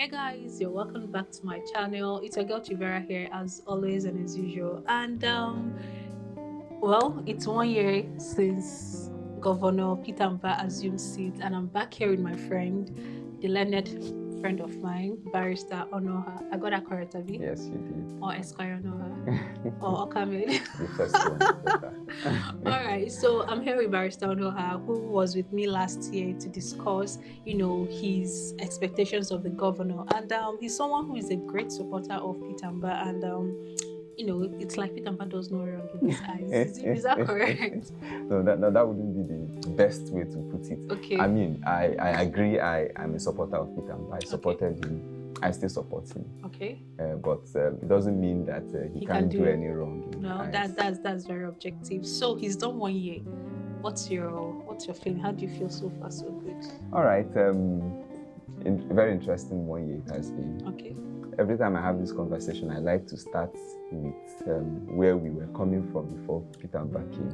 Hey guys, you're welcome back to my channel. It's your girl Chivera here as always and as usual. And well, it's 1 year since Governor Peter Mba assumed seat, and I'm back here with my friend, the learned friend of mine, Barrister Onoha. I got that correct, Abi? Yes, you did. Or Esquire Onoha. Or Okamil. The first one is better. All right, so I'm here with Barrister Onoha, who was with me last year to discuss, his expectations of the governor. And he's someone who is a great supporter of Peter Mba, and it's like Peter Mba does no wrong in his eyes. Is that correct? No, that wouldn't be the best way to put it. Okay. I mean, I agree. I'm a supporter of Peter Mba. I supported him. I still support him. Okay. But it doesn't mean that he can't do any wrong. No, that's very objective. So he's done 1 year. What's your feeling? How do you feel so far, so good? All right. Very interesting 1 year it has been. Okay. Every time I have this conversation, I like to start with where we were coming from before Peter Mba came.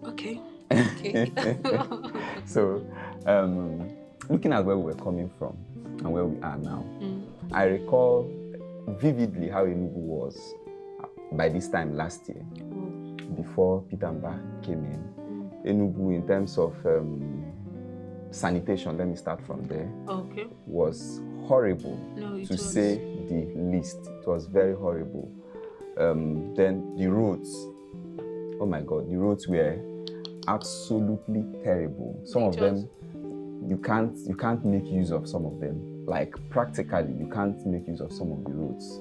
Okay. Okay. So, looking at where we were coming from and where we are now, I recall vividly how Enugu was by this time last year, before Peter Mba came in. Enugu, in terms of sanitation, let me start from there, was horrible, to say the least. It was very horrible. Then the roads, oh my God, the roads were absolutely terrible. Some of them, you can't make use of some of them. Like practically, you can't make use of some of the roads.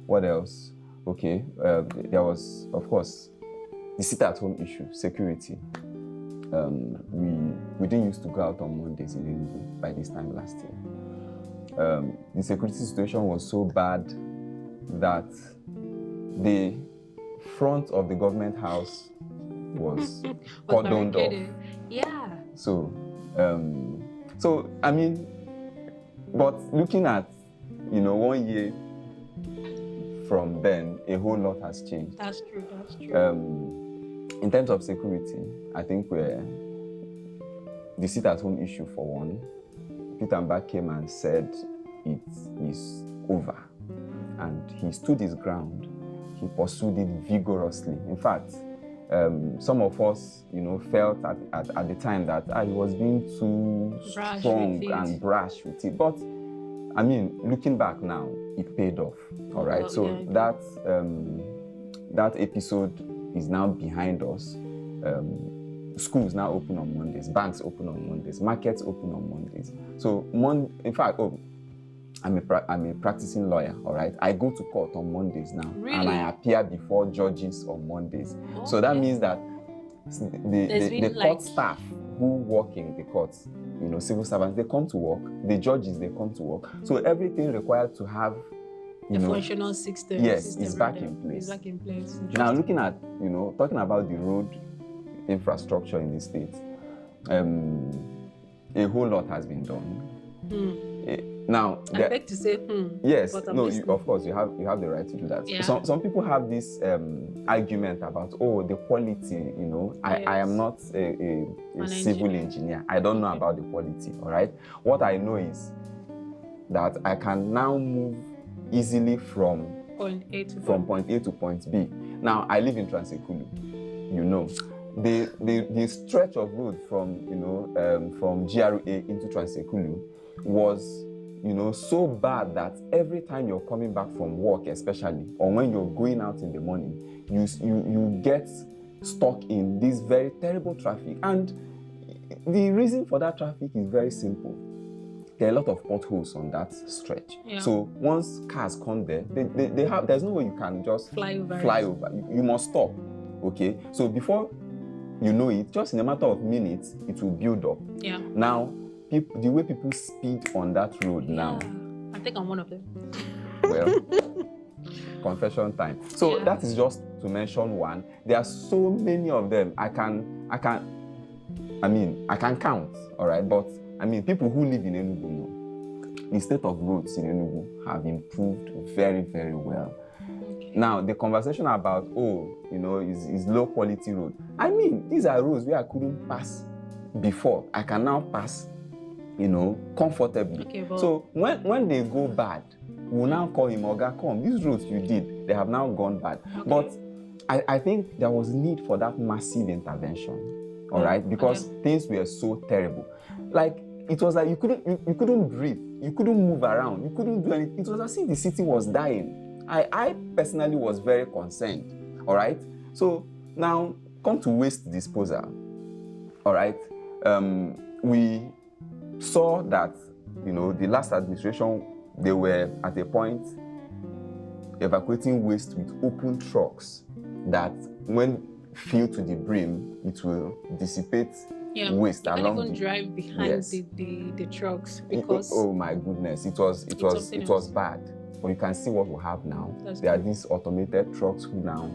What else? Okay, there was, of course, the sit-at-home issue, security. We didn't used to go out on Mondays in Enugu by this time last year. The security situation was so bad that the front of the government house was cordoned off. Yeah. So I mean, but looking at 1 year from then, a whole lot has changed. That's true. In terms of security, I think the sit-at-home issue for one, Peter Mba came and said it is over, and he stood his ground. He pursued it vigorously. In fact, some of us, felt at the time that he was being too strong and brash with it. But I mean, looking back now, it paid off. All right. Well, so yeah. that episode is now behind us. Schools now open on Mondays, banks open on Mondays, markets open on Mondays. So in fact, I'm a practicing lawyer, all right? I go to court on Mondays now. Really? And I appear before judges on Mondays. Okay. So that means that the court staff who work in the courts, civil servants, they come to work. The judges, they come to work. So everything required to have the functional system. Yes, it's back in place. It's back in place. Now looking at, talking about the road infrastructure in the state, a whole lot has been done. Now, I beg to say, yes, no, of course, you have the right to do that. Yeah. Some people have this argument about, the quality, yes. I am not a civil engineer. I don't know about the quality, all right? What I know is that I can now move easily from point A to point B. Now, I live in Transekulu, The stretch of road from GRA into Transekulu was so bad that every time you're coming back from work, especially, or when you're going out in the morning, you get stuck in this very terrible traffic. And the reason for that traffic is very simple. There are a lot of potholes on that stretch. Yeah. So once cars come there, there's no way you can just fly over. You must stop. Okay? So before you know it, just in a matter of minutes, it will build up. Yeah. Now, the way people speed on that road now. I think I'm one of them. Well, confession time. So that is just to mention one. There are so many of them. I can count, all right? But people who live in Enugu know the state of roads in Enugu have improved very, very well. Okay. Now, the conversation about, is low quality road. These are roads where I couldn't pass before. I can now pass comfortably. Okay, but So when they go bad, we'll now call him, Oga, come, these roads you did, they have now gone bad. Okay. But I think there was need for that massive intervention, all right, because things were so terrible. Like, it was like you couldn't breathe, you couldn't move around, you couldn't do anything. It was as if the city was dying. I personally was very concerned, all right. So now come to waste disposal, all right. We saw that the last administration, they were at a point evacuating waste with open trucks that when filled to the brim, it will dissipate waste along. You can't even drive behind the trucks because oh my goodness, it was bad. But you can see what we have now. There are these automated trucks who now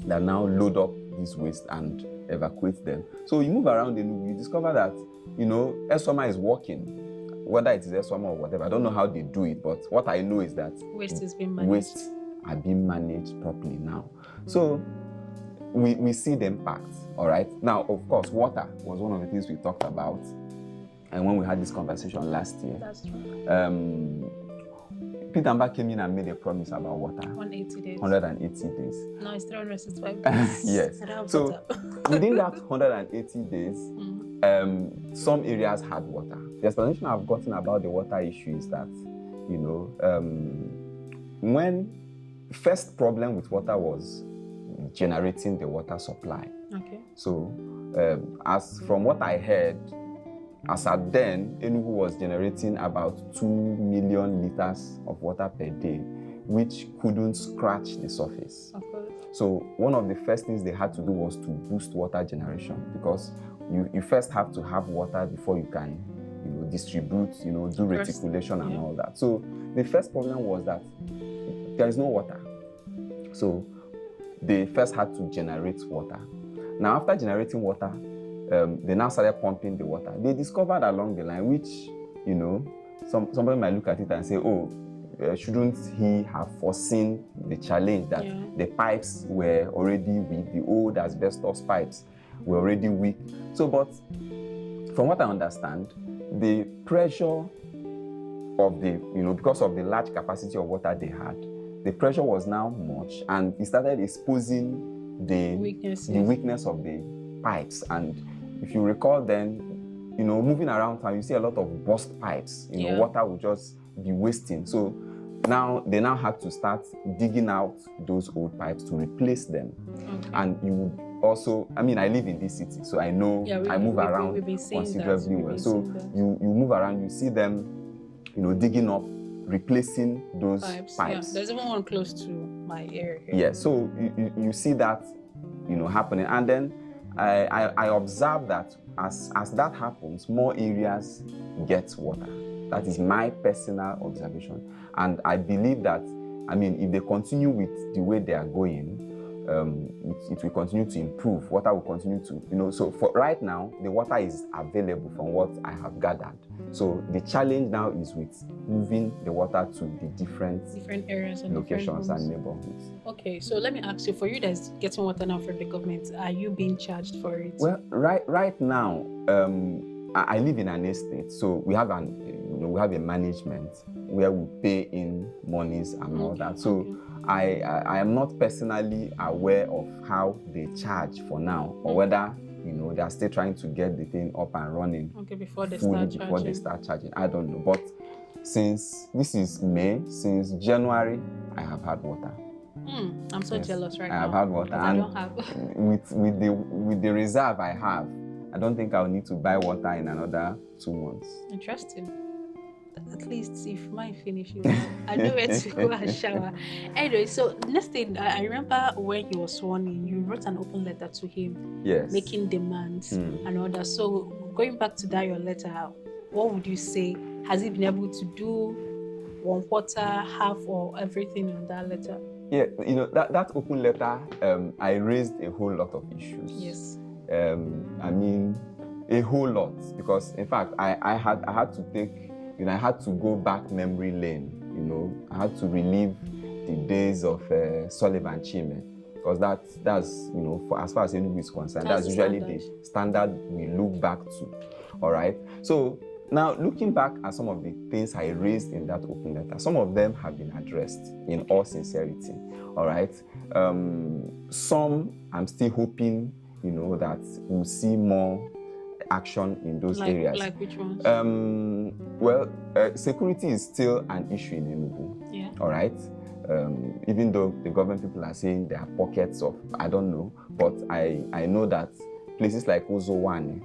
load up this waste and evacuate them. So you move around and you discover that Esoma is working. Whether it is Esoma or whatever, I don't know how they do it, but what I know is that waste is being managed. Waste are being managed properly now. So we see the impact, all right? Now, of course, water was one of the things we talked about, and when we had this conversation last year. That's true. Peter Mba came in and made a promise about water. 180 days. 180 days. No, it's 365 days. Yes. So within that 180 days, some areas had water. The explanation I've gotten about the water issue is that, when first problem with water was generating the water supply. Okay. So as from what I heard, as at then, Enugu was generating about 2 million liters of water per day, which couldn't scratch the surface. Of course. So one of the first things they had to do was to boost water generation, because you first have to have water before you can distribute, do reticulation and all that. So the first problem was that there is no water. So they first had to generate water. Now, after generating water, they now started pumping the water. They discovered along the line, which, somebody might look at it and say, oh, shouldn't he have foreseen the challenge that the pipes were already weak, the old asbestos pipes were already weak. So, but from what I understand, the pressure of because of the large capacity of water they had, the pressure was now much, and it started exposing the weakness of the pipes. And if you recall then, moving around town, you see a lot of burst pipes. Water will just be wasting. So now they had to start digging out those old pipes to replace them. Okay. And you would also, I live in this city, so I know I move around considerably well. So you move around, you see them, digging up, replacing those pipes. Yeah. There's even one close to my area here. Yeah, so you see that, happening. And then I observe that as that happens, more areas get water. That is my personal observation. And I believe that, if they continue with the way they are going, it will continue to improve. Water will continue to, so for right now, the water is available from what I have gathered. So the challenge now is with moving the water to the different areas and locations and neighborhoods. Okay, so let me ask you, for you that's getting water now from the government, are you being charged for it? Well, right now, I live in an estate, so we have a management where we pay in monies and all that. So I am not personally aware of how they charge for now, or whether they are still trying to get the thing up and running before they start charging. I don't know, but since this is May, since January, I have had water. I'm so jealous right now. I have had water, and I don't have. with the reserve I have, I don't think I'll need to buy water in another 2 months. Interesting. At least if mine finishes, I know where to go and shower. Anyway, so next thing, I remember when he was sworn in, you wrote an open letter to him, making demands and all that. So going back to that, your letter, what would you say? Has he been able to do 1/4, half, or everything on that letter? Yeah, that open letter, I raised a whole lot of issues. Yes. A whole lot, because in fact, I had to take. I had to go back memory lane. I had to relive the days of Sullivan Chime, because that's for as far as Enugu is concerned, that's usually the standard we look back to. All right. So Now, looking back at some of the things I raised in that open letter, some of them have been addressed in all sincerity. All right. Some I'm still hoping, that we'll see more action in those areas. Like which ones? Security is still an issue in Enugu. Yeah. All right. Even though the government people are saying there are pockets of, I don't know, but I know that places like Ozowane,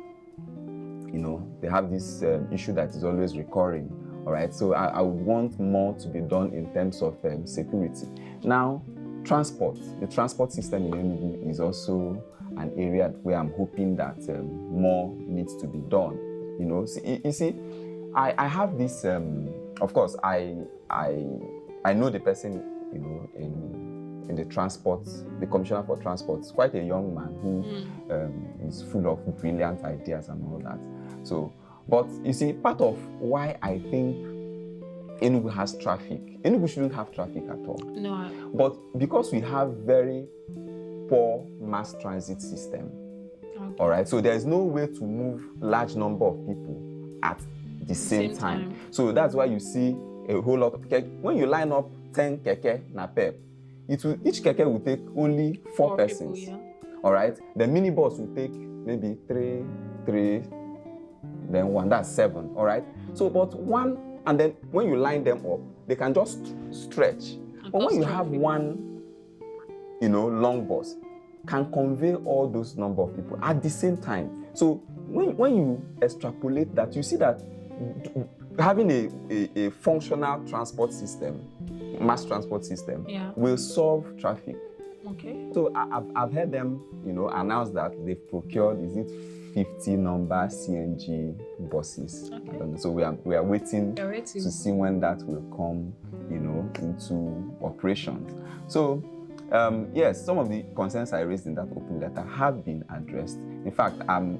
they have this issue that is always recurring. All right. So I would want more to be done in terms of security. Now, the transport system in Enugu is also an area where I'm hoping that more needs to be done. You see, I have this. Of course, I know the person, in the transport, the commissioner for transport. It's quite a young man who is full of brilliant ideas and all that. So, but you see, part of why I think Enugu has traffic, Enugu shouldn't have traffic at all. No. But because we have very poor mass transit system, all right, so there's no way to move large number of people at the same time. So that's why you see a whole lot of keke. When you line up 10 keke na pep, each keke will take only 4 persons. People, yeah. All right, the minibus will take maybe three, then 1. That's 7. All right. So, but 1, and then when you line them up, they can just stretch. But when you have one, long bus, can convey all those number of people at the same time. So when you extrapolate that, you see that having a functional transport system, mass transport system, will solve traffic. Okay. So I've heard them, announce that they've procured, 50 number CNG buses. Okay. I don't know. So we are waiting to see when that will come, into operation. So yes, some of the concerns I raised in that open letter have been addressed. In fact, I'm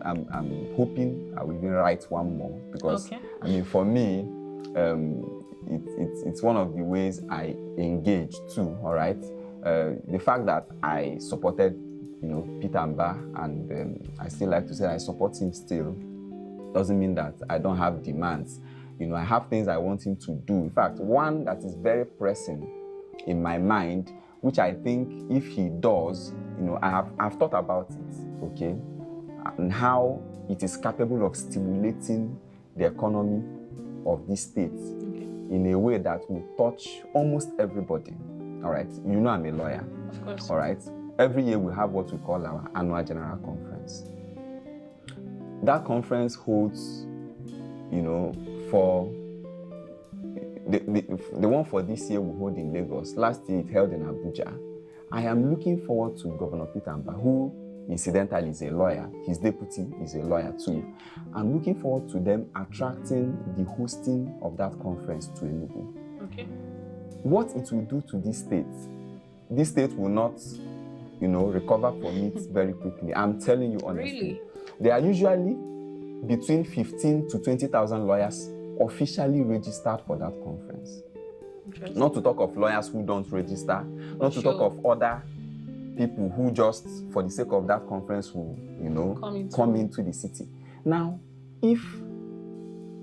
hoping I will even write one more because for me, it's one of the ways I engage too. All right, the fact that I supported Peter Mba, and I still like to say I support him still, doesn't mean that I don't have demands. I have things I want him to do. In fact, one that is very pressing in my mind, which I think if he does, I've thought about it, okay, and how it is capable of stimulating the economy of this state in a way that will touch almost everybody. All right, I'm a lawyer. Of course. All right. Every year we have what we call our annual general conference. That conference holds, for the one for this year we hold in Lagos. Last year it held in Abuja. I am looking forward to Governor Peter Mba, who incidentally is a lawyer. His deputy is a lawyer too. I'm looking forward to them attracting the hosting of that conference to Enugu. Okay. What it will do to this state will not recover from it very quickly. I'm telling you honestly. Really? There are usually between 15 to 20,000 lawyers officially registered for that conference. Not to talk of lawyers who don't register, not to talk of other people who just for the sake of that conference will, come into the city. Now, if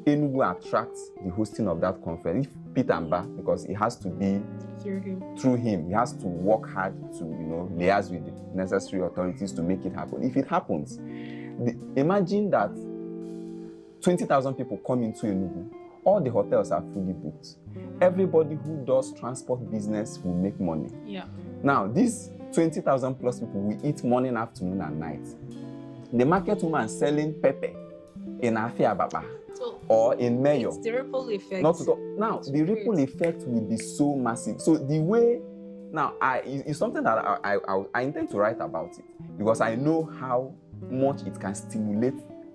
Enugu attracts the hosting of that conference, if Peter Mba, because it has to be through him, he has to work hard to, liaise with the necessary authorities to make it happen. If it happens, imagine that 20,000 people come into Enugu. All the hotels are fully booked. Everybody who does transport business will make money. Yeah. Now, these 20,000 plus people will eat morning, afternoon, and night. The market woman selling pepper in Afiababa or in Mayo. It's the ripple effect. Now, the ripple effect will be so massive. So the way, now, it's something that I intend to write about it because I know how much it can stimulate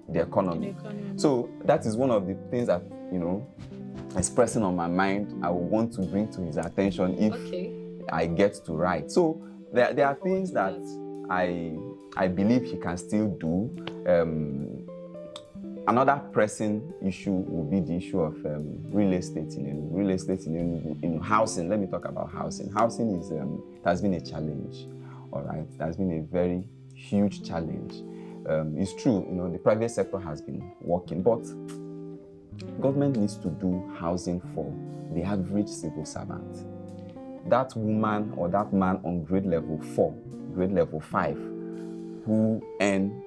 the economy. So that is one of the things that, is pressing on my mind. I will want to bring to his attention if I get to write. So there are things that I believe he can still do. Another pressing issue will be the issue of real estate in housing. Let me talk about housing. Housing has been a challenge. All right, it has been a very huge challenge. It's true, the private sector has been working, but government needs to do housing for the average civil servant. That woman or that man on grade level 4, grade level 5, who earn,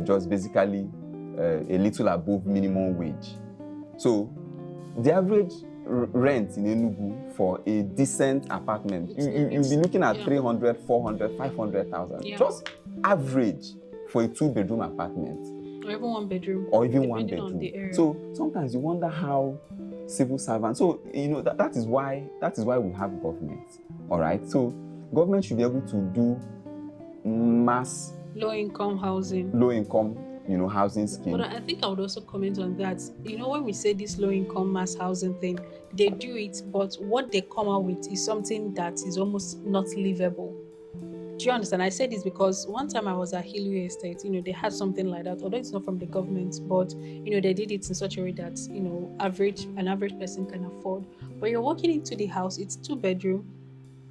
just basically a little above minimum wage. So the average rent in Enugu for a decent apartment, you'll be looking at 300, 400, 500,000. Yeah. Just average for a 2-bedroom apartment. Or even 1 bedroom. Or even depending 1 bedroom. On the area. So sometimes you wonder how civil servants. So that is why we have government. All right. So government should be able to do mass low-income housing. Housing scheme. But I think I would also comment on that. When we say this low-income mass housing thing, they do it, but what they come out with is something that is almost not livable. Do you understand? I say this because one time I was at Hillview Estate, they had something like that, although it's not from the government, but they did it in such a way that an average person can afford. But you're walking into the house, it's 2-bedroom.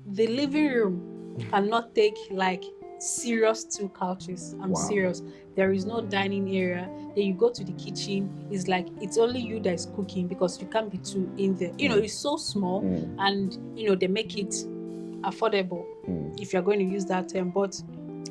The living room cannot take like serious 2 couches. I'm serious. There is no dining area. Then you go to the kitchen, it's like it's only you that is cooking because you can't be 2 in there. It's so small, and they make it affordable, if you're going to use that term, but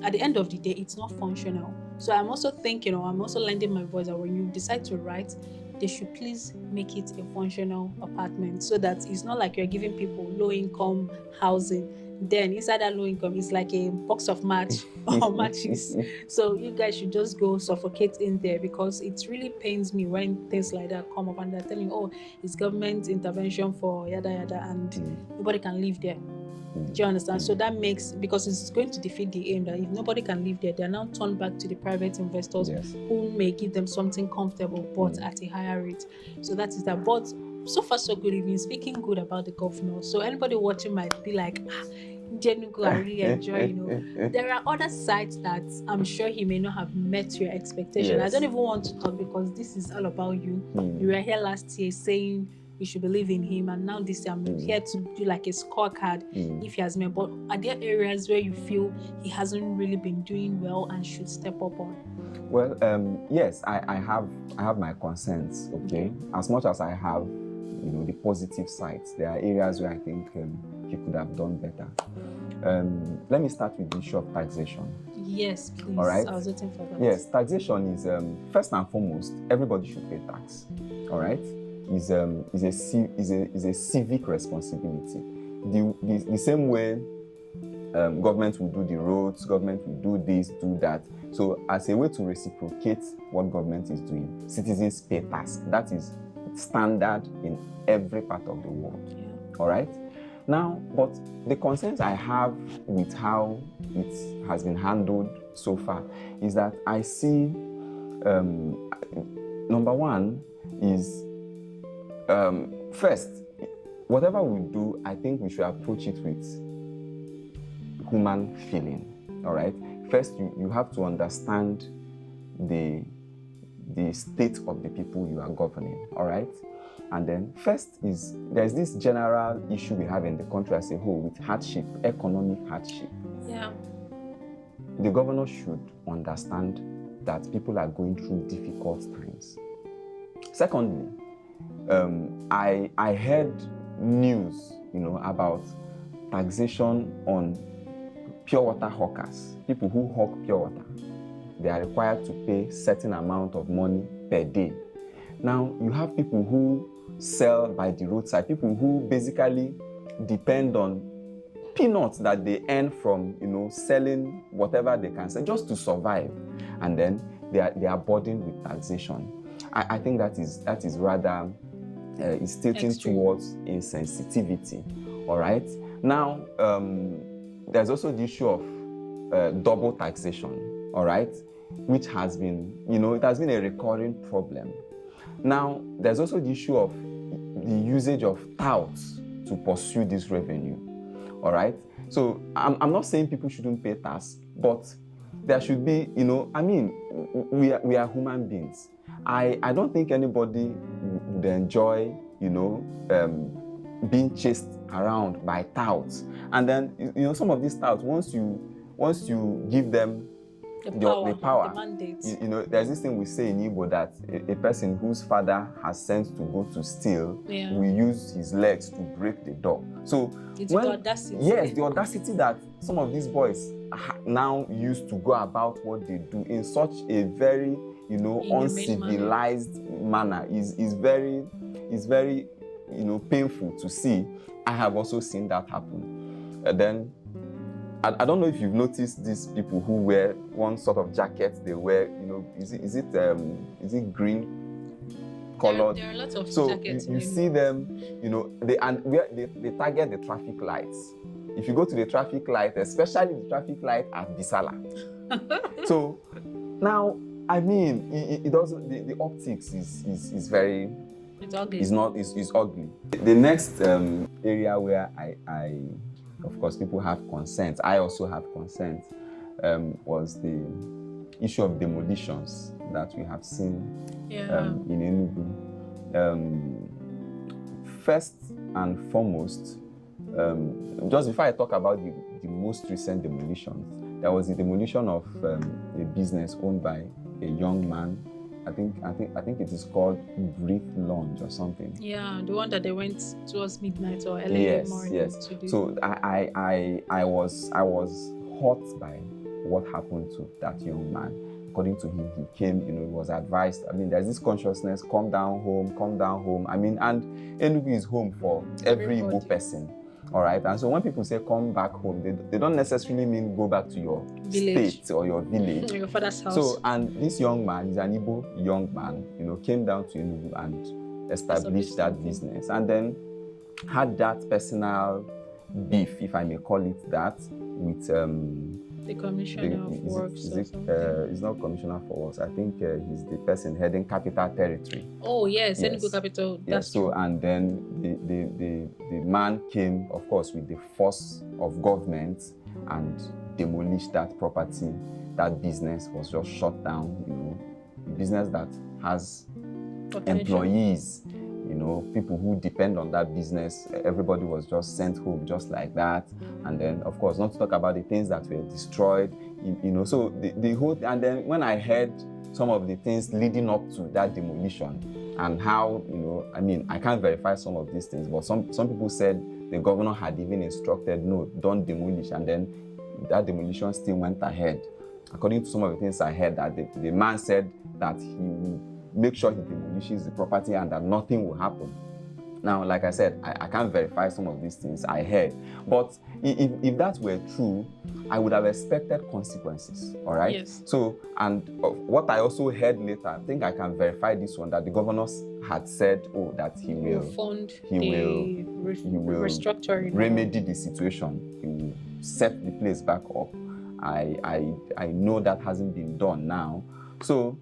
at the end of the day it's not functional. So I'm also thinking, I'm also lending my voice that when you decide to write, they should please make it a functional apartment, so that it's not like you're giving people low income housing, then inside that low income is like a box of match or matches. So you guys should just go suffocate in there, because it really pains me when things like that come up and they're telling, oh, it's government intervention for yada yada, and nobody can live there. Do you understand? So that makes, because it's going to defeat the aim that if nobody can live there, they're now turned back to the private investors, who may give them something comfortable but at a higher rate. So that is that. But so far so good. We've been speaking good about the governor. So anybody watching might be like, Enugu, I really enjoy, There are other sides that I'm sure he may not have met your expectation. I don't even want to talk, because this is all about you. You were here last year saying you should believe in him, and now this year I'm here to do like a scorecard if he has met. But are there areas where you feel he hasn't really been doing well and should step up on? Well, yes, I have my concerns. Okay, as much as I have, the positive sides, there are areas where I think he could have done better. Let me start with the issue of taxation. Yes, please. All right. I was waiting for that. Yes, taxation is first and foremost, everybody should pay tax. All right. Is a civic responsibility. The same way government will do the roads, government will do this, do that. So as a way to reciprocate what government is doing, citizens pay tax. That is standard in every part of the world. All right. Now, but the concerns I have with how it has been handled so far is that I see, number one is, first, whatever we do, I think we should approach it with human feeling. All right. First, you have to understand the state of the people you are governing. All right. And then first is, there's this general issue we have in the country as a whole with hardship, economic hardship. Yeah. The governor should understand that people are going through difficult times. Secondly, I heard news, about taxation on pure water hawkers, people who hawk pure water. They are required to pay certain amount of money per day. Now, you have people who sell by the roadside, people who basically depend on peanuts that they earn from, selling whatever they can sell just to survive, and then they are burdened with taxation. I think that is rather is tilting towards insensitivity. All right. Now, there's also the issue of double taxation. All right, which has been, it has been a recurring problem. Now, there's also the issue of the usage of touts to pursue this revenue. All right. So I'm not saying people shouldn't pay tax, but there should be, we are human beings. I don't think anybody would enjoy, being chased around by touts. And then, some of these touts, once you give them The power. mandate. You know, there's this thing we say in Igbo that a person whose father has sent to go to steal will use his legs to break the door. So it's the audacity. Yes, the audacity that some of these boys now used to go about what they do in such a very, uncivilized manner is very, painful to see. I have also seen that happen. And then I don't know if you've noticed these people who wear one sort of jacket. They wear, is it green colored? There are lots of jackets. So you see them, they target the traffic lights. If you go to the traffic light, especially the traffic light at Bisala. So now, I mean, it doesn't. The optics is very. It's ugly. It's ugly. The next area where I of course, people have consent. I also have consent. Was the issue of demolitions that we have seen in Enugu. First and foremost, just before I talk about the most recent demolitions, there was the demolition of a business owned by a young man. I think it is called Brief Lounge or something. Yeah, the one that they went towards midnight or early morning. Yes. To do. So I was hurt by what happened to that young man. According to him, he came, he was advised. I mean, there's this consciousness: come down home. I mean, and Enugu is home for every Igbo person. All right, and so when people say come back home, they don't necessarily mean go back to your state or your village. Your father's house. So, and this young man, he's an Igbo young man, came down to Enugu and established that business, and then had that personal beef, if I may call it that, with the Commissioner of Works. He's not Commissioner for Works. I think he's the person heading Capital Territory. Oh yes, Enugu Capital. That's so true. And then the man came, of course, with the force of government and demolished that property. That business was just shut down. A business that has employees. People who depend on that business, everybody was just sent home just like that. And then, of course, not to talk about the things that were destroyed, so the whole, and then when I heard some of the things leading up to that demolition and how, I mean, I can't verify some of these things, but some people said the governor had even instructed, no, don't demolish, and then that demolition still went ahead. According to some of the things I heard, that the man said that he will make sure he demolishes the property and that nothing will happen. Now, like I said, I can't verify some of these things I heard. But if that were true, I would have expected consequences, all right? Yes. So, and what I also heard later, I think I can verify this one, that the governor had said, that he will restructure, remedy the situation. He will set the place back up. I know that hasn't been done now. So,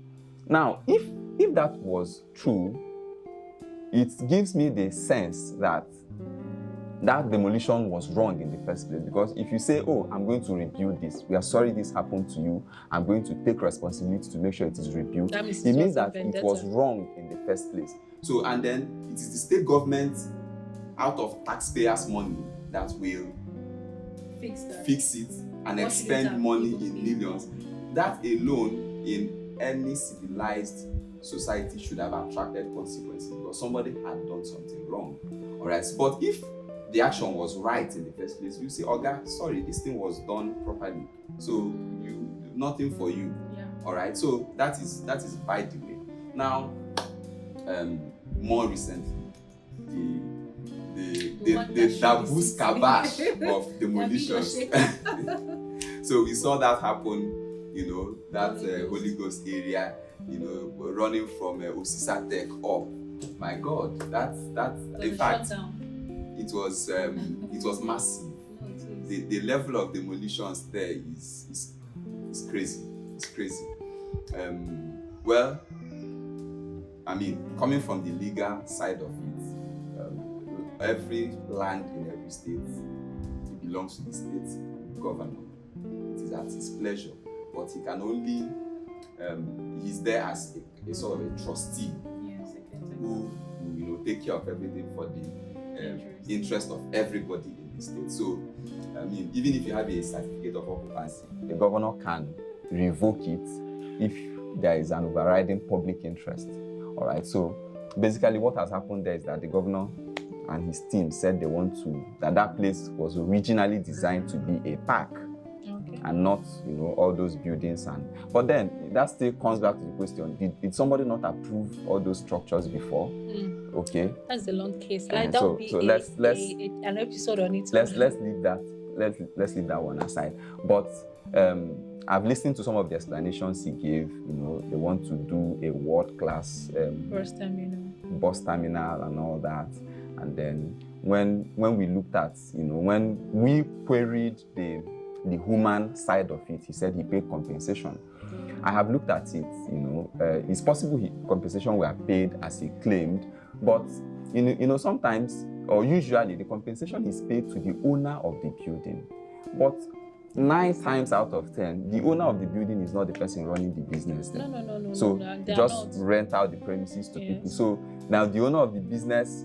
now, if that was true, it gives me the sense that demolition was wrong in the first place. Because if you say, I'm going to rebuild this, we are sorry this happened to you, I'm going to take responsibility to make sure it is rebuilt, it means that it was wrong in the first place. So, and then it is the state government, out of taxpayers' money, that will fix it and expend money in millions. That alone, in any civilized society, should have attracted consequences because somebody had done something wrong. All right, but if the action was right in the first place, you say, Oga, sorry, this thing was done properly, so nothing for you. Yeah. All right, so that is by the way. Now, more recently, the Dabus Kabash of demolitions. So we saw that happen. That Holy Ghost area, running from Osisa Tech up. My God, that's in fact, it was massive. The level of demolitions there is crazy. It's crazy. Well, I mean, coming from the legal side of it, every land in every state, it belongs to the state governor. It is at his pleasure. But he can only, he's there as a sort of a trustee, who will take care of everything for the interest of everybody in the state. So, I mean, even if you have a certificate of occupancy, the governor can revoke it if there is an overriding public interest. All right. So basically, what has happened there is that the governor and his team said they want to, that place was originally designed to be a park. Okay. And not, all those buildings. But then that still comes back to the question: Did somebody not approve all those structures before? Okay. That's a long case. Like that so would be let's an episode on it. let's leave that. Let's leave that one aside. But I've listened to some of the explanations he gave. They want to do a world-class bus terminal and all that. And then when we looked at, when we queried the human side of it, he said he paid compensation. I have looked at it, it's possible compensation were paid as he claimed, but sometimes or usually the compensation is paid to the owner of the building. But 9 times out of 10, the owner of the building is not the person running the business. No. So just rent out the premises to people. So now the owner of the business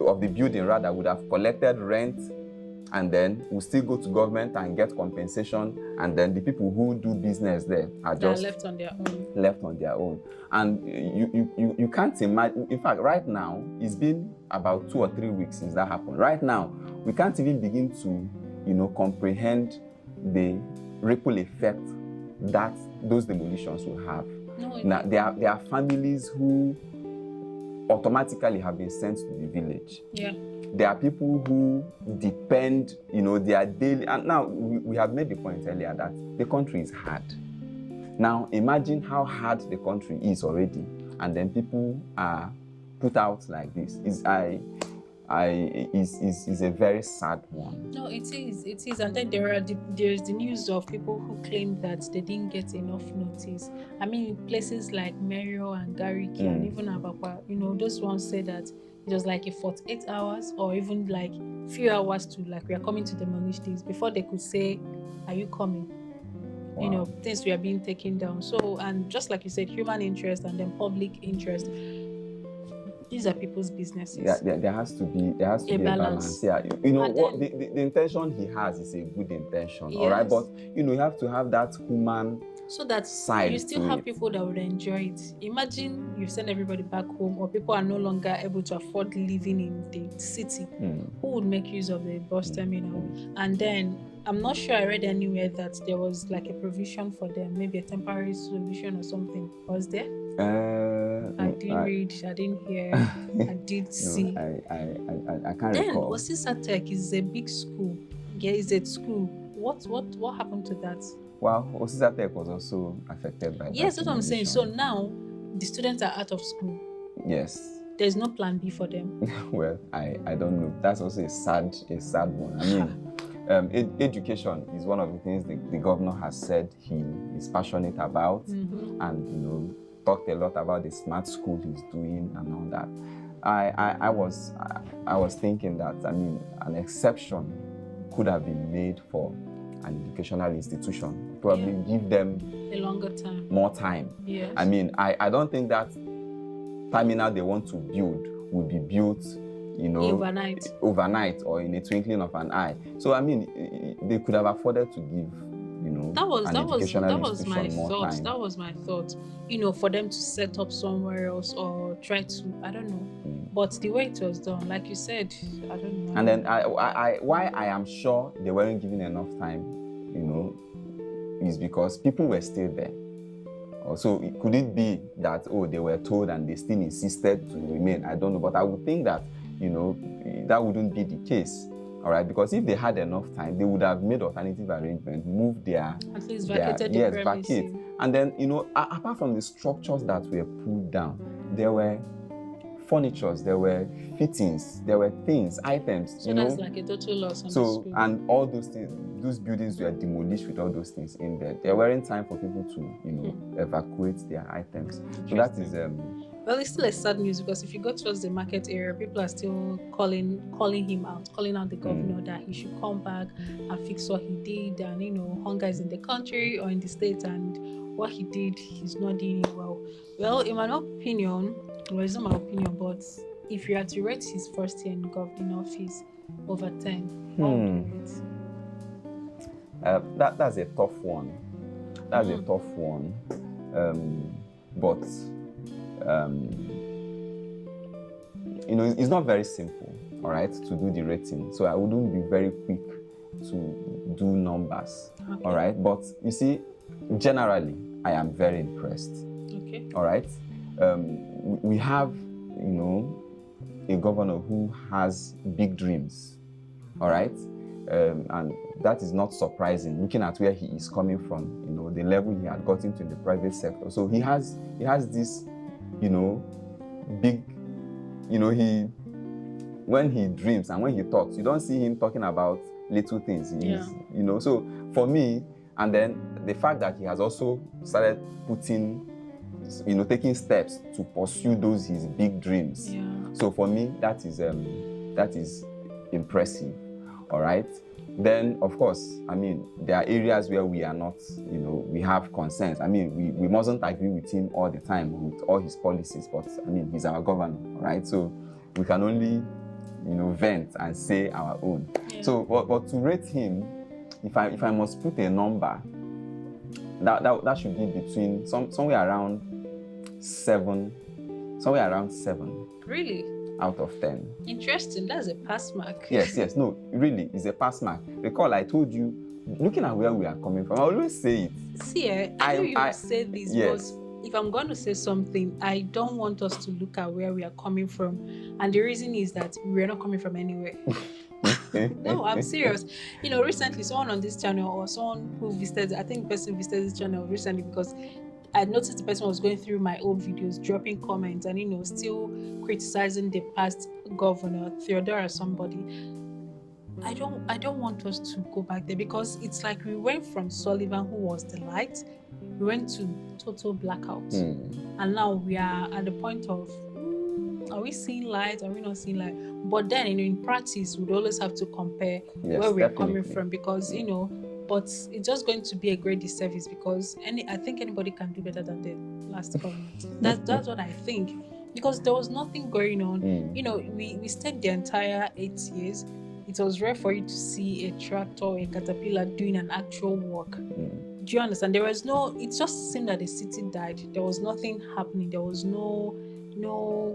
of the building would have collected rent, and then will still go to government and get compensation, and then the people who do business there are just left on their own. And you can't imagine. In fact, right now it's been about 2 or 3 weeks since that happened. Right now we can't even begin to comprehend the ripple effect that those demolitions will have. Now there are families who automatically have been sent to the village. There are people who depend, their daily, and now we have made the point earlier that the country is hard. Now imagine how hard the country is already, and then people are put out like this. Is a very sad one. No, it is, and then there's the news of people who claim that they didn't get enough notice. I mean, places like Merio and Gariki and even Abapa, those ones say that it was like a 48 hours or even like few hours to like, we are coming to demolish this before they could say, are you coming? Wow. Things were being taken down. So, and just like you said, human interest and then public interest. These are people's businesses. Yeah, there has to be a balance. Yeah, what the intention he has is a good intention. Yes. All right, but you have to have that human so that side. You still have people that would enjoy it. Imagine you send everybody back home, or people are no longer able to afford living in the city. Who would make use of the bus terminal? And then I'm not sure I read anywhere that there was like a provision for them, maybe a temporary solution or something. Was there? I didn't read, I didn't hear, I did see. I can't recall. Then Osisa Tech is a big school. Yeah, it's a school. What happened to that? Well, Osisa Tech was also affected by that. Yes, that's what I'm saying. So now the students are out of school. Yes. There's no plan B for them. Well, I don't know. That's also a sad one. I mean, education is one of the things the governor has said he is passionate about, and talked a lot about the smart school he's doing and all that. I was thinking that, I mean, an exception could have been made for an educational institution, probably give them a longer time, more time. Yes. I mean, I don't think that terminal they want to build will be built, overnight or in a twinkling of an eye. So I mean, they could have afforded to give that was my thought. Time. That was my thought. For them to set up somewhere else or try to, I don't know. But the way it was done, like you said, I don't know. And then why I am sure they weren't given enough time, is because people were still there. So could it be that they were told and they still insisted to remain? I don't know, but I would think that that wouldn't be the case. All right, because if they had enough time, they would have made alternative arrangements, moved their at least vacated the premises. Vacate. And then apart from the structures that were pulled down, there were furnitures, there were fittings, there were items. So that's like a total loss on the school. And all those things, those buildings were demolished with all those things in there. There weren't time for people to evacuate their items. So that is well, it's still a sad news, because if you go towards the market area, people are still calling him out, calling out the governor that he should come back and fix what he did. And hunger is in the country or in the state, and what he did, he's not doing it well. Well, in my opinion, well, it's not my opinion, but if you had to rate his first year in office over 10, what would you rate? That's a tough one. That's a tough one. But it's not very simple, all right, to do the rating. So I wouldn't be very quick to do numbers, all right. But you see, generally, I am very impressed. Okay. All right. We have, a governor who has big dreams. All right. And that is not surprising, looking at where he is coming from, the level he had gotten to in the private sector. So he has this, big, when he dreams and when he talks, you don't see him talking about little things. So for me, and then the fact that he has also started taking steps to pursue his big dreams. Yeah. So for me, that is impressive. All right. Then, of course, there are areas where we are not, we have concerns. We mustn't agree with him all the time with all his policies, but he's our governor, all right? So we can only, vent and say our own. Yeah. So, but to rate him, if I must put a number, that should be between somewhere around 7. Really? Out of 10. Interesting. That's a pass mark. Yes. No, really, it's a pass mark. Recall, I told you, looking at where we are coming from, I always say it. See, I know you say this, yes. but if I'm going to say something, I don't want us to look at where we are coming from. And the reason is that we're not coming from anywhere. No, I'm serious. Recently, someone on this channel or someone who visited, I think the person visited this channel recently because I noticed the person was going through my old videos, dropping comments and, still criticizing the past governor, Theodore or somebody. I don't want us to go back there because it's like we went from Sullivan, who was the light, we went to total blackout. And now we are at the point of, are we seeing light? Are we not seeing light? But then, in practice, we'd always have to compare where we're coming from because, but it's just going to be a great disservice because I think anybody can do better than the last government. That's what I think. Because there was nothing going on. We stayed the entire 8 years. It was rare for you to see a tractor or a caterpillar doing an actual work. Do you understand? There was it just seemed that the city died. There was nothing happening. There was no,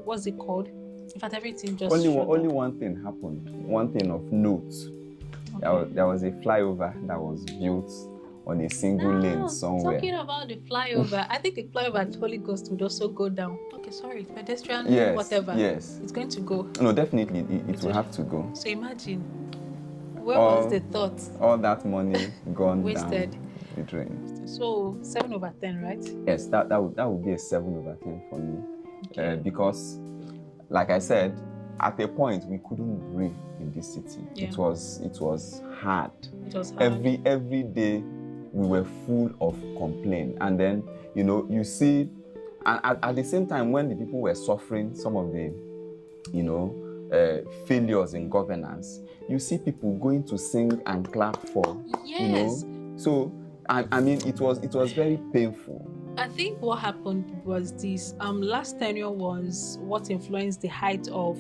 what's it called? In fact, everything just only one thing happened. One thing of note. Okay. There was a flyover that was built on a single lane somewhere. Talking about the flyover, I think the flyover at Holy Ghost would also go down. Okay, sorry, pedestrian, whatever. Yes. It's going to go. No, definitely, it will have to go. So imagine, where was the thought? All that money gone wasted. Down the drain. So 7/10, right? Yes, that would be a 7/10 for me. Okay. Because, like I said, at a point we couldn't breathe in this city. Yeah. It was hard. It was hard. Every day we were full of complaint, and then you see, and at the same time when the people were suffering some of the failures in governance, you see people going to sing and clap for. Yes. So it was very painful. I think what happened was this last tenure was what influenced the height of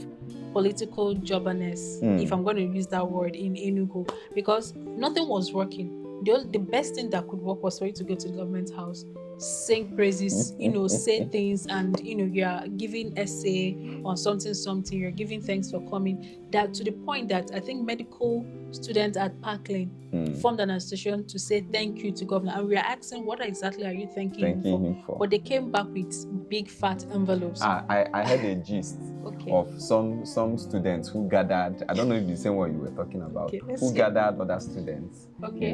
political jobberness, if I'm going to use that word, in Enugu, because nothing was working. The best thing that could work was for you to go to the government house, sing praises, say things, and you are giving essay on something, you're giving thanks for coming. That to the point that I think medical students at Parkland formed an association to say thank you to governor, and we are asking, what exactly are you thanking him for? But they came back with big fat envelopes. I had a gist of some students who gathered. I don't know if it's the same one you were talking about. Gathered other students. Okay.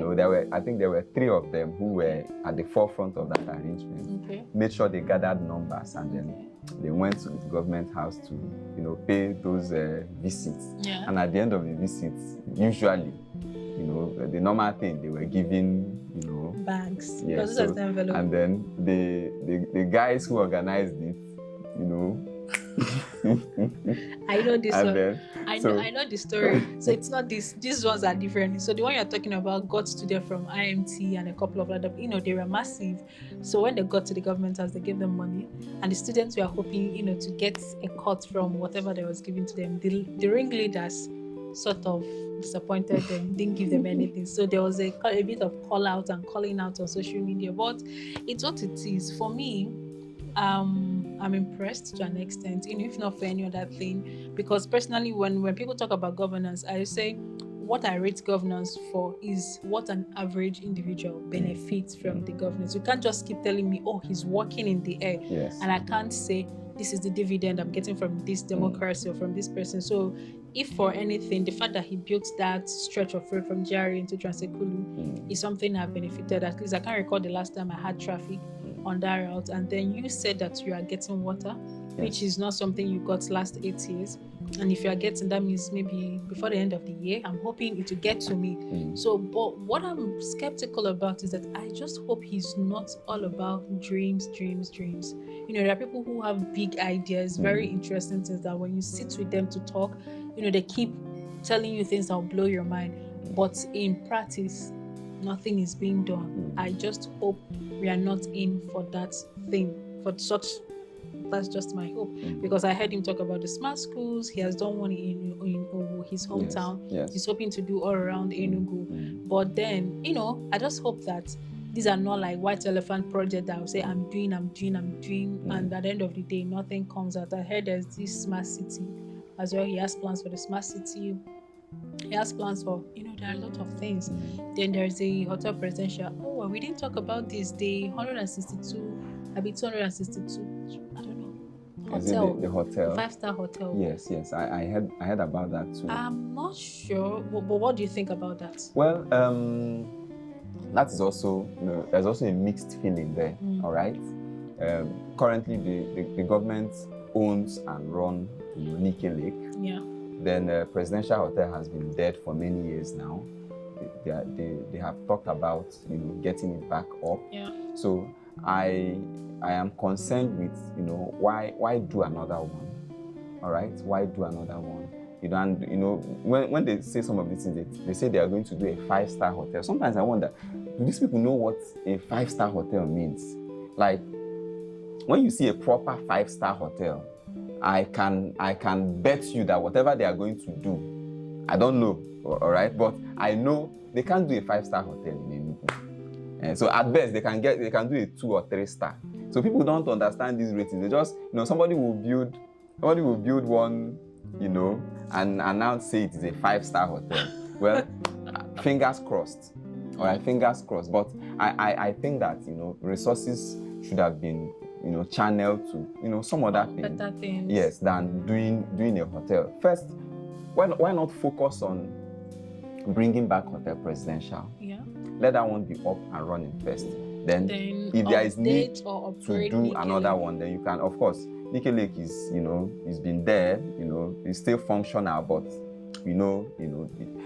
I think there were 3 of them who were at the forefront of that arrangement. Okay. Made sure they gathered numbers, and then they went to the government house to pay those visits. Yeah. And at the end of the visits, usually, the normal thing, they were giving bags. Yeah. So, and then the guys who organized it, I know this one. Then, I know the story. So it's not this. These ones are different. So the one you're talking about got students from IMT and a couple of other, they were massive. So when they got to the government house, they gave them money, and the students were hoping, to get a cut from whatever they was given to them. The ringleaders sort of disappointed them, didn't give them anything. So there was a bit of call out and calling out on social media. But it's what it is. For me, I'm impressed to an extent, if not for any other thing. Because personally, when people talk about governance, I say what I rate governance for is what an average individual benefits from the governance. You can't just keep telling me, oh, he's working in the air, Yes. and I can't say this is the dividend I'm getting from this democracy or from this person. So if for anything, the fact that he built that stretch of road from GRA into Transekulu is something I've benefited. At least I can't recall the last time I had traffic on that route. And then you said that you are getting water, which is not something you got last 8 years. And if you are getting, that means maybe before the end of the year, I'm hoping it will get to me. So, but what I'm skeptical about is that I just hope he's not all about dreams. There are people who have big ideas, very interesting things that when you sit with them to talk, they keep telling you things that will blow your mind. But in practice, nothing is being done. I just hope we are not in for that thing, for such. That's just my hope, because I heard him talk about the smart schools. He has done one in his hometown. Yes. He's hoping to do all around Enugu. But then, I just hope that these are not like white elephant project that will say I'm doing, and at the end of the day, nothing comes out. I heard there's this smart city as well. He has plans for the smart city. He has plans for, there are a lot of things. Then there's a hotel presidential. Oh, we didn't talk about this. The 162, I mean 262. I don't know. Hotel. The hotel. 5-star hotel. Yes. I heard about that too. I'm not sure, but what do you think about that? Well, that is also, there's also a mixed feeling there. All right. Currently, the government owns and runs Nike Lake. Yeah. Then Presidential Hotel has been dead for many years now. They have talked about getting it back up. Yeah. So I am concerned with why do another one? All right, why do another one? When they say some of these things, they say they are going to do a 5-star hotel. Sometimes I wonder, do these people know what a 5-star hotel means? Like, when you see a proper 5-star hotel, I can bet you that whatever they are going to do, I don't know, all right, but I know they can't do a 5-star hotel in Enugu. And so at best they can do a 2 or 3 star. So people don't understand these ratings. They just somebody will build one, and now say it is a 5-star hotel. Well, fingers crossed. All right, fingers crossed. But I think that resources should have been channeled to some other better things. Yes, than doing a hotel. First, why not focus on bringing back Hotel Presidential? Yeah. Let that one be up and running first. Then if there is need to do another one, then you can. Of course, Nike Lake is it's been there. It's still functional, but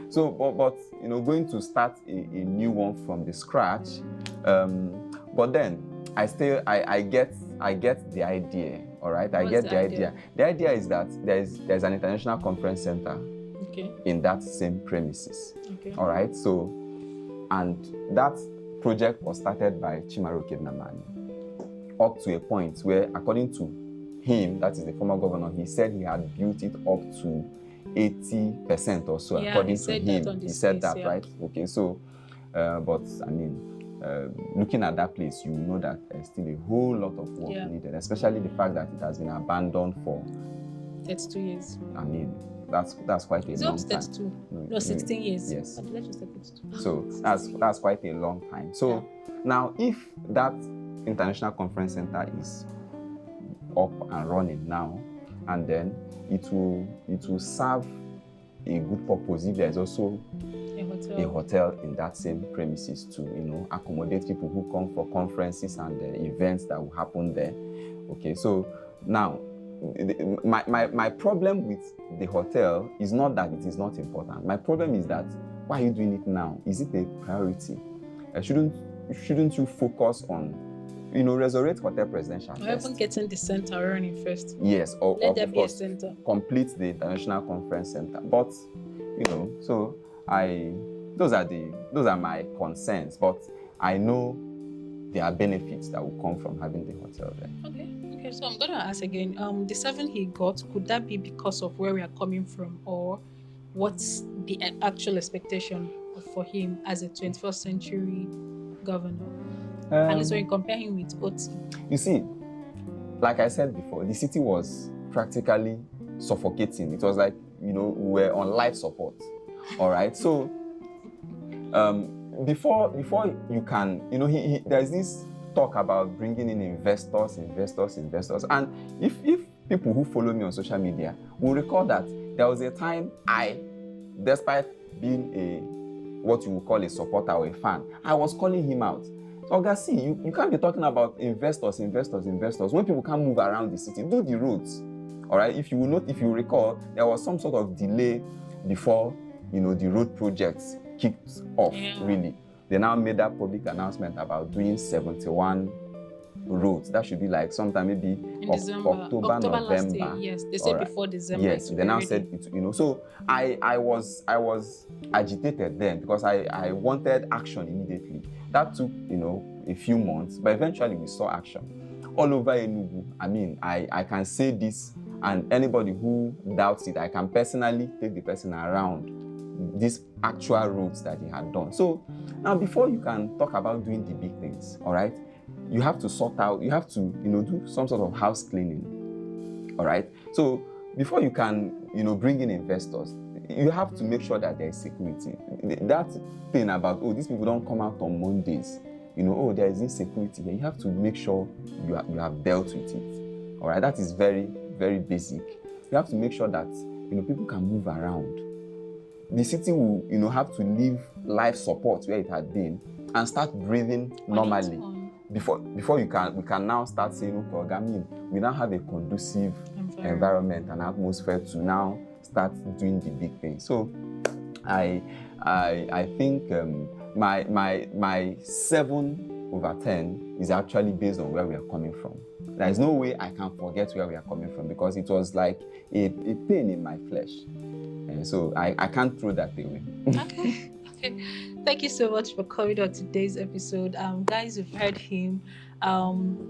So, but going to start a new one from the scratch. But then I get the idea. All right, I get the idea. The idea is that there's an international conference center in that same premises. Okay. All right, so and that project was started by Chimaroke Nnamani up to a point where, according to him, that is the former governor, he said he had built it up to 80% or so. Yeah, according to him, he said that, yeah. right? Okay, so but I mean, looking at that place, you know that there's still a whole lot of work needed, especially the fact that it has been abandoned for 32 years. I mean, that's quite a long time. 32? No, 16 years. Yes. But let's just say 32. So that's quite a long time. So now, if that international conference center is up and running now, and then it will serve a good purpose if there is also a hotel in that same premises to accommodate people who come for conferences and events that will happen there. Okay, so now my problem with the hotel is not that it is not important. My problem is that, why are you doing it now? Is it a priority? Shouldn't you focus on resurrect Hotel Presidential first? Or even getting the center running first. Yes, or let there of be a course, center. Complete the international conference center. But so those are my concerns. But I know there are benefits that will come from having the hotel there. Okay, so I'm gonna ask again. The 7 he got, could that be because of where we are coming from, or what's the actual expectation for him as a 21st century governor? At least when you Um, compare him with Oti. you see, like I said before, the city was practically suffocating. It was like, we were on life support. All right. So before you can, there's this talk about bringing in investors. And if people who follow me on social media will recall that there was a time despite being what you would call a supporter or a fan, I was calling him out. Oga, see, you can't be talking about investors when people can't move around the city. Do the roads. All right. If you recall, there was some sort of delay before the road projects kicked off. Yeah. Really, they now made that public announcement about doing 71 roads. That should be like sometime maybe In December, October, last year. November. Yes, they All said right. before December. Yes, it will they be now ready. said it. So I was agitated then because I wanted action immediately. That took a few months, but eventually we saw action all over Enugu. I mean, I can say this, and anybody who doubts it, I can personally take the person around these actual roads that he had done. So now, before you can talk about doing the big things, all right, you have to sort out, you have to do some sort of house cleaning. All right. So before you can bring in investors, you have to make sure that there is security. That thing about, these people don't come out on Mondays, there is insecurity here. You have to make sure you have dealt with it. All right. That is very, very basic. You have to make sure that people can move around. The city will have to leave life support where it had been and start breathing normally. Before we can now start saying, okay, Oga, we now have a conducive environment and atmosphere to now start doing the big things. So I think my 7/10 is actually based on where we are coming from. There is no way I can forget where we are coming from because it was like a pain in my flesh. And so I can't throw that away. Okay. Thank you so much for coming on today's episode. Guys, you've heard him.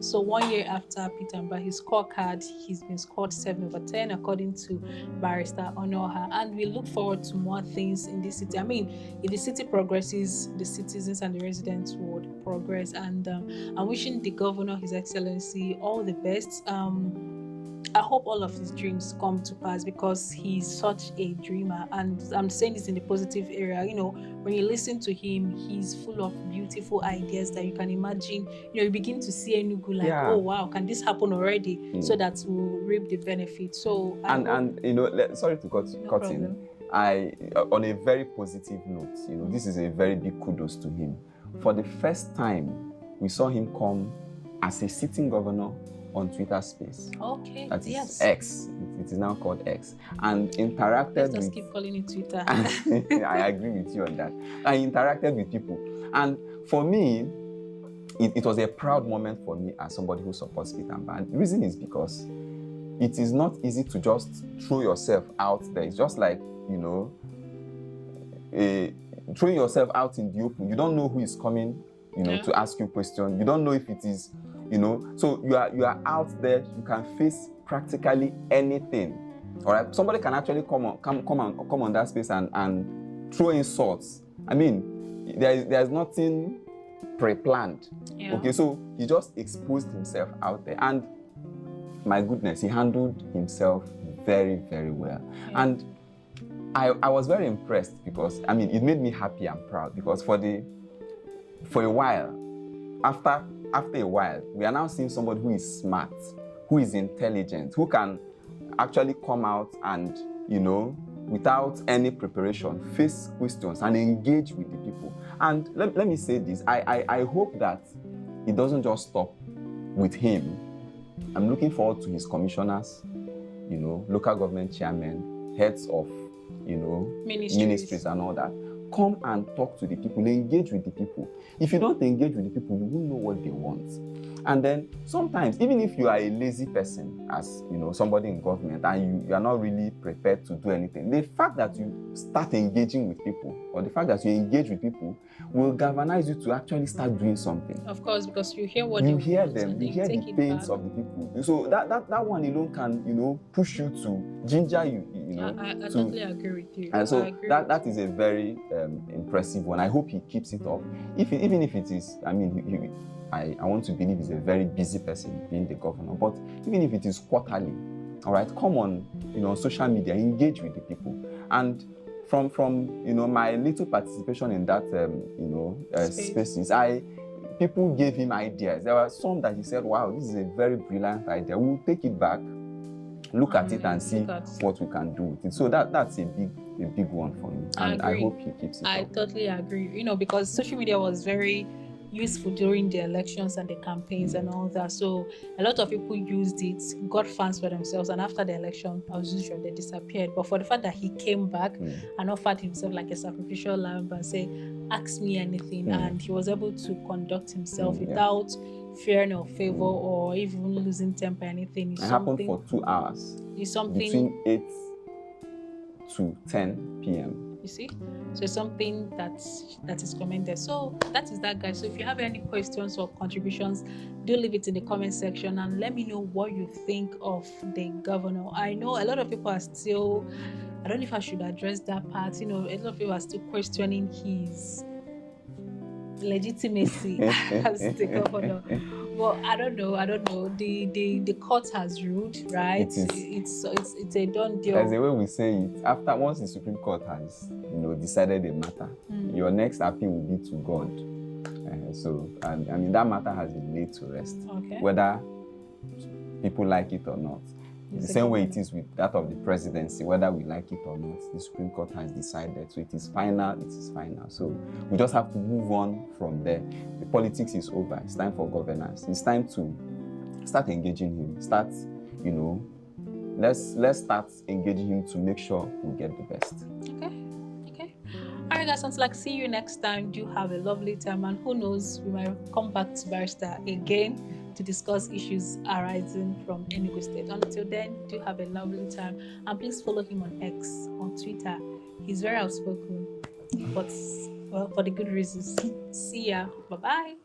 So 1 year after Peter Mba, his scorecard, he's been scored 7/10 according to Barrister Onoha. And we look forward to more things in this city. I mean, if the city progresses, the citizens and the residents would progress. And I'm wishing the governor, His Excellency, all the best. I hope all of his dreams come to pass because he's such a dreamer, and I'm saying this in the positive area. When you listen to him, he's full of beautiful ideas that you can imagine. You begin to see Enugu like, Yeah. oh wow, can this happen already? So that we'll reap the benefit. So sorry to cut in. On a very positive note, this is a very big kudos to him. For the first time, we saw him come as a sitting governor on Twitter Space. Okay. That is yes. X. It is now called X. And interacted Let's just keep calling it Twitter. I agree with you on that. I interacted with people. And for me, it was a proud moment for me as somebody who supports Peter Mba. And the reason is because it is not easy to just throw yourself out there. It's just like, throwing yourself out in the open. You don't know who is coming, to ask you questions. You don't know if it is so you are out there. You can face practically anything. All right, somebody can actually come on that space and throw insults. I mean, there's nothing pre-planned. Yeah. Okay, so he just exposed himself out there, and my goodness, he handled himself very, very well. Yeah. And I was very impressed because it made me happy and proud because for a while, after a while, we are now seeing somebody who is smart, who is intelligent, who can actually come out and, without any preparation, face questions and engage with the people. And let me say this, I hope that it doesn't just stop with him. I'm looking forward to his commissioners, local government chairmen, heads of, ministries and all that. come and talk to the people, engage with the people. If you don't engage with the people, you won't know what they want. And then sometimes, even if you are a lazy person, as somebody in government, and you are not really prepared to do anything, the fact that you start engaging with people, or the fact that you engage with people, will galvanize you to actually start doing something. Of course, because you hear what You they hear want them, and you then hear the take it pains back. of the people. So that one alone can push you to ginger you, I to totally agree with you. and I so agree with that you. is a very impressive one. I hope he keeps it up. Even if it is, I mean, I want to believe he's a very busy person being the governor. But even if it is quarterly, all right, come on, social media, engage with the people. And from my little participation in that spaces, people gave him ideas. There were some that he said, "Wow, this is a very brilliant idea. We'll take it back, look at it, and see what we can do with it." So that's a big one for me, and I hope he keeps it I up. totally agree. Because social media was very useful during the elections and the campaigns and all that. So a lot of people used it, got fans for themselves, and after the election, as usual, they disappeared. But for the fact that he came back and offered himself like a sacrificial lamb and say, "Ask me anything," and he was able to conduct himself without fear or favor or even losing temper, anything. It happened for 2 hours. It's something between 8 to 10 p.m. You see, so it's something that is commended. So that is that, guys. So if you have any questions or contributions, do leave it in the comment section and let me know what you think of the governor. I know a lot of people are still, I don't know if I should address that part. A lot of people are still questioning his legitimacy as the governor. Well, I don't know. The court has ruled, right? It's a done deal. As the way we say it, after once the Supreme Court has decided a matter, your next appeal will be to God. So I mean that matter has been laid to rest, whether people like it or not. The same way it is with that of the presidency, whether we like it or not, the Supreme Court has decided. So it is final, it is final. So we just have to move on from there. The politics is over. It's time for governance. It's time to start engaging him. Let's start engaging him to make sure we get the best. Okay. All right, guys. Until see you next time. Do have a lovely time, and who knows, we might come back to Barrister again to discuss issues arising from Enugu State. Until then, do have a lovely time, and please follow him on X, on Twitter. He's very outspoken, but for the good reasons. See ya. Bye bye.